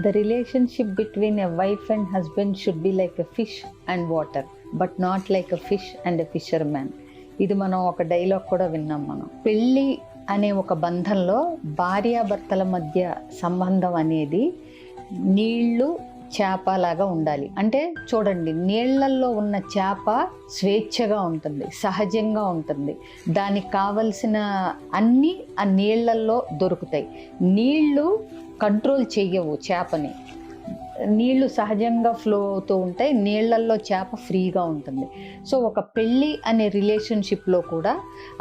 The relationship between a wife and husband should be like a fish and water, but not like a fish and a fisherman. ఇది మనం ఒక dialogue కూడా విన్నాం. మనం పెళ్ళి అనే ఒక బంధంలో భార్యాభర్తల మధ్య సంబంధం అనేది నీళ్లు చేపలాగా ఉండాలి. అంటే చూడండి, నీళ్లల్లో ఉన్న చేప స్వేచ్ఛగా ఉంటుంది, సహజంగా ఉంటుంది. దానికి కావలసిన అన్నీ ఆ నీళ్లల్లో దొరుకుతాయి. నీళ్లు కంట్రోల్ చెయ్యవు చేపని. నీళ్లు సహజంగా ఫ్లో అవుతూ ఉంటాయి, నీళ్లల్లో చేప ఫ్రీగా ఉంటుంది. సో ఒక పెళ్ళి అనే రిలేషన్షిప్లో కూడా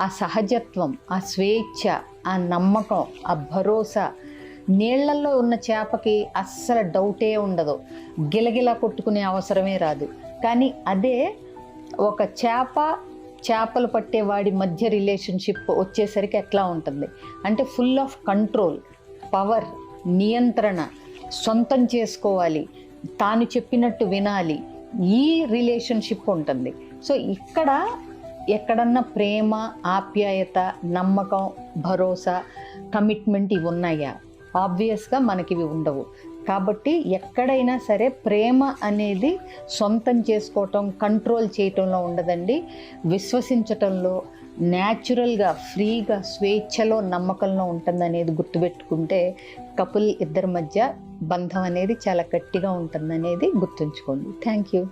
ఆ సహజత్వం, ఆ స్వేచ్ఛ, ఆ నమ్మకం, ఆ భరోసా, నీళ్లల్లో ఉన్న చేపకి అస్సలు డౌటే ఉండదు, గిలగిలా కొట్టుకునే అవసరమే రాదు. కానీ అదే ఒక చేపలు పట్టేవాడి మధ్య రిలేషన్షిప్ వచ్చేసరికి ఎట్లా ఉంటుంది అంటే ఫుల్ ఆఫ్ కంట్రోల్, పవర్, నియంత్రణ, సొంతం చేసుకోవాలి, తాను చెప్పినట్టు వినాలి, ఈ రిలేషన్షిప్ ఉంటుంది. సో ఇక్కడ ఎక్కడన్నా ప్రేమ, ఆప్యాయత, నమ్మకం, భరోసా, కమిట్మెంట్ ఇవి ఉన్నాయా? ఆబ్వియస్గా మనకి ఇవి ఉండవు. కాబట్టి ఎక్కడైనా సరే ప్రేమ అనేది సొంతం చేసుకోవటం, కంట్రోల్ చేయటంలో ఉండదండి, విశ్వసించటంలో, న్యాచురల్గా, ఫ్రీగా, స్వేచ్ఛలో, నమ్మకంలో ఉంటుందనేది గుర్తుపెట్టుకుంటే కపుల్ ఇద్దరి మధ్య బంధం అనేది చాలా గట్టిగా ఉంటుందనేది గుర్తుంచుకోండి. Thank you.